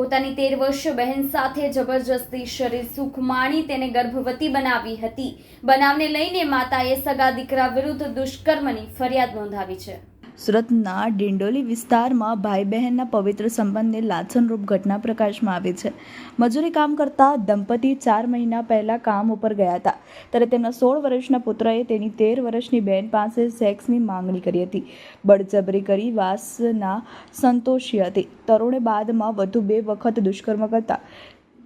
પોતાની 13 વર્ષીય બહેન સાથે જબરજસ્તી શરીર સુખ માણી તેને ગર્ભવતી બનાવી હતી। બનાવને લઈને માતાએ સગા દીકરા વિરુદ્ધ દુષ્કર્મની ફરિયાદ નોંધાવી છે। સુરતના ડિંડોલી વિસ્તારમાં ભાઈ બહેનના પવિત્ર સંબંધને લાછનરૂપ ઘટના પ્રકાશમાં આવી છે। મજૂરી કામ કરતા દંપતી 4 મહિના પહેલા કામ ઉપર ગયા હતા, ત્યારે તેમના 16 વર્ષના પુત્રએ તેની 13 વર્ષની બહેન પાસે સેક્સની માંગણી કરી હતી। બળજબરી કરી વાસના સંતોષી હતી। તરુણે બાદમાં વધુ 2 વખત દુષ્કર્મ કરતા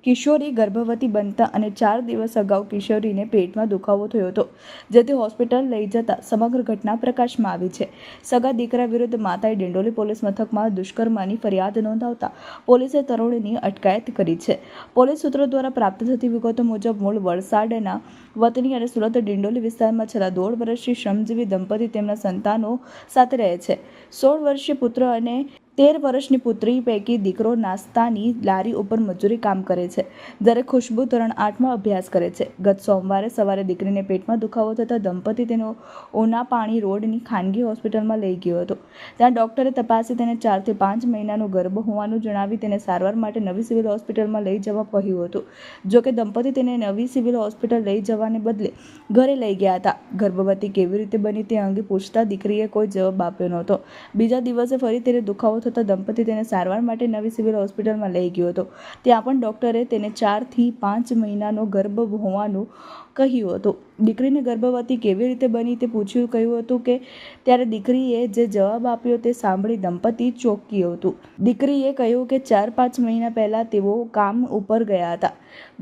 કિશોરી ગર્ભવતી બનતા અને 4 દિવસ અગાઉ કિશોરીને પેટમાં દુખાવો થયો હતો, જેથી હોસ્પિટલ લઈ જતા સમગ્ર ઘટના પ્રકાશમાં આવી છે। સગા દીકરા વિરુદ્ધ માતાએ ડિંડોલી પોલીસ મથકમાં દુષ્કર્મની ફરિયાદ નોંધાવતા પોલીસે તરુણીની અટકાયત કરી છે। પોલીસ સૂત્રો દ્વારા પ્રાપ્ત થતી વિગતો મુજબ મૂળ વલસાડના વતની અને સુરત ડિંડોલી વિસ્તારમાં છેલ્લા 1.5 વર્ષથી શ્રમજીવી દંપતી તેમના સંતાનો સાથે રહે છે। 16 વર્ષીય પુત્ર અને 13 વર્ષની પુત્રી પૈકી દીકરો નાસ્તાની લારી ઉપર મજૂરી કામ કરે છે, જ્યારે ખુશ્બુ ધોરણ 8માં અભ્યાસ કરે છે। ગત સોમવારે સવારે દીકરીને પેટમાં દુખાવો થતાં દંપતી તેને ઉના પાણી રોડની ખાનગી હોસ્પિટલમાં લઈ ગયો હતો। ત્યાં ડોક્ટરે તપાસી તેને 4 થી 5 મહિનાનો ગર્ભ હોવાનું જણાવી તેને સારવાર માટે નવી સિવિલ હોસ્પિટલમાં લઈ જવા કહ્યું હતું। જોકે દંપતી તેને નવી સિવિલ હોસ્પિટલ લઈ જવાને બદલે ઘરે લઈ ગયા હતા। ગર્ભવતી કેવી રીતે બની તે અંગે પૂછતા દીકરીએ કોઈ જવાબ આપ્યો નહોતો। બીજા દિવસે ફરી તેને દુખાવો થતાં દંપતી તેને સારવાર માટે નવી સિવિલ હોસ્પિટલમાં લઈ ગયો હતો। ત્યાં પણ ડોક્ટરે તેને 4 થી 5 મહિનાનો ગર્ભ હોવાનું કહ્યું હતું। દીકરીને ગર્ભવતી કેવી રીતે બની તે પૂછ્યું કહ્યું હતું કે ત્યારે દીકરીએ જે જવાબ આપ્યો તે સાંભળી દંપતી ચોંક્યું હતું। દીકરીએ કહ્યું કે 4-5 મહિના પહેલા તેઓ કામ ઉપર ગયા હતા,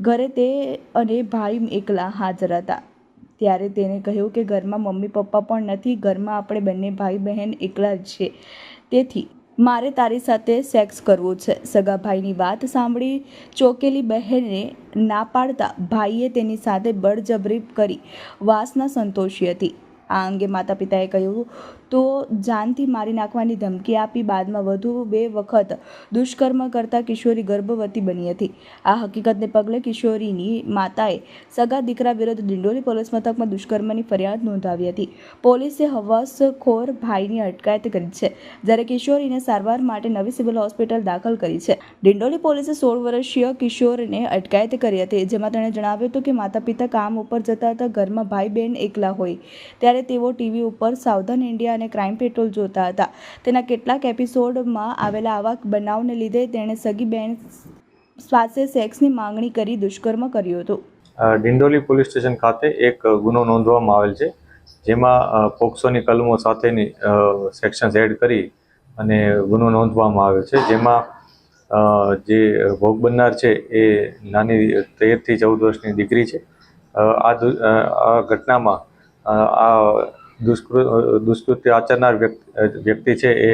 ઘરે તે અને ભાઈ એકલા હાજર હતા। ત્યારે તેને કહ્યું કે ઘરમાં મમ્મી પપ્પા પણ નથી, ઘરમાં આપણે બંને ભાઈ બહેન એકલા જ છીએ, તેથી મારે તારી સાથે સેક્સ કરવું છે। સગા ભાઈની વાત સાંભળી ચોંકેલી બહેને ના પાડતા ભાઈએ તેની સાથે બળજબરી કરી વાસના સંતોષી હતી। આ અંગે માતા પિતાએ કહ્યું તો જાનથી મારી નાખવાની ધમકી આપી બાદમાં વધુ 2 વખત દુષ્કર્મ કરતા કિશોરી ગર્ભવતી બની હતી। આ હકીકતને પગલે કિશોરીની માતાએ સગા દીકરા વિરુદ્ધ ડિંડોલી પોલીસ મથકમાં દુષ્કર્મની ફરિયાદ નોંધાવી હતી। પોલીસે હવસખોર ભાઈની અટકાયત કરી છે, જ્યારે કિશોરીને સારવાર માટે નવી સિવિલ હોસ્પિટલ દાખલ કરી છે। ડિંડોલી પોલીસે 16 વર્ષીય કિશોરને અટકાયત કરી હતી, જેમાં તેણે જણાવ્યું હતું કે માતા પિતા કામ ઉપર જતા હતા, ઘરમાં ભાઈ બહેન એકલા હોય ત્યારે તેઓ ટીવી ઉપર સાવધાન ઇન્ડિયા અને ક્રાઇમ પેટ્રોલ જોતા હતા। તેના કેટલાક એપિસોડમાં આવેલા આવા બનાવને લીધે તેણે સગી બહેન પાસે સેક્સની માંગણી કરી દુષ્કર્મ કર્યું હતું। ડિંડોલી પોલીસ સ્ટેશન ખાતે એક ગુનો નોંધવામાં આવેલ છે, જેમાં પોક્સોની કલમો સાથેની સેક્શન્સ એડ કરી અને ગુનો નોંધવામાં આવ્યો છે, જેમાં જે ભોગ બનનાર છે એ નાની 13 થી 14 વર્ષની દીકરી છે। આ ઘટનામાં આ દુષ્કૃત્ય આચરનાર વ્યક્તિ છે એ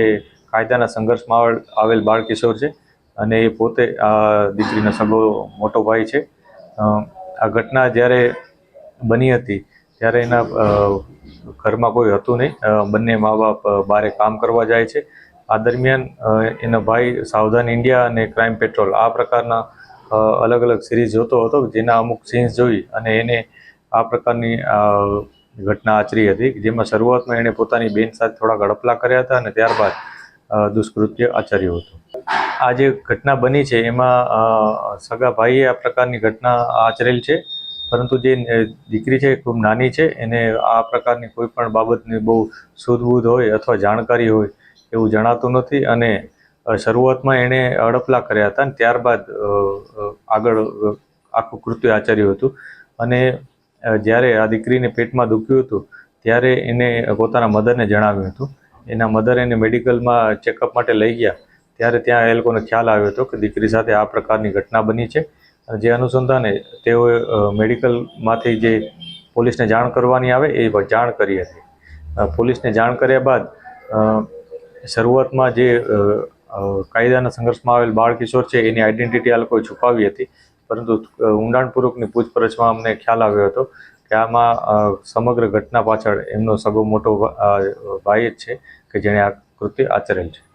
કાયદાના સંઘર્ષમાં આવેલ બાળ કિશોર છે અને એ પોતે આ દીકરીનો સગો મોટો ભાઈ છે। આ ઘટના જ્યારે બની હતી ત્યારે એના ઘરમાં કોઈ હતું નહીં, બંને મા બાપ બહારે કામ કરવા જાય છે। આ દરમિયાન એનો ભાઈ સાવધાન ઇન્ડિયા અને ક્રાઇમ પેટ્રોલ આ પ્રકારના અલગ અલગ સિરીઝ જોતો હતો, જેના અમુક સીન્સ જોઈ અને એને આ પ્રકારની ઘટના આચરી હતી, જેમાં શરૂઆતમાં એણે પોતાની બેન સાથે થોડા ગડપલા કર્યા હતા અને ત્યારબાદ દુષ્કૃત્ય આચર્યું હતું। આ જે ઘટના બની છે એમાં સગા ભાઈએ આ પ્રકારની ઘટના આચરેલ છે, પરંતુ જે દીકરી છે ખૂબ નાની છે, એને આ પ્રકારની કોઈ પણ બાબતની બહુ સૂઝબૂઝ હોય અથવા જાણકારી હોય એવું જણાતું નથી અને શરૂઆતમાં એણે અડપલા કર્યા હતા અને ત્યારબાદ આગળ આખું કૃત્ય આચર્યું હતું। અને જ્યારે આ દીકરીને પેટમાં દુખ્યું હતું ત્યારે એને પોતાના મધરને જણાવ્યું હતું। એના મધર એને મેડિકલમાં ચેકઅપ માટે લઈ ગયા ત્યારે ત્યાં એ લોકોને ખ્યાલ આવ્યો હતો કે દીકરી સાથે આ પ્રકારની ઘટના બની છે અને જે અનુસંધાને તેઓએ મેડિકલમાંથી જે પોલીસને જાણ કરવાની આવે એ જાણ કરી હતી। પોલીસને જાણ કર્યા બાદ શરૂઆતમાં જે કાયદાના સંઘર્ષમાં આવેલ બાળ કિશોર છે એની આઈડેન્ટિટી આ લોકોએ છુપાવી હતી, પરંતુ ઊંડાણપૂર્વકની પૂછપરછમાં અમને ખ્યાલ આવ્યો હતો કે આમાં સમગ્ર ઘટના પાછળ એમનો સગો મોટો ભાઈ જ છે કે જેણે આ કૃત્ય આચરેલ છે।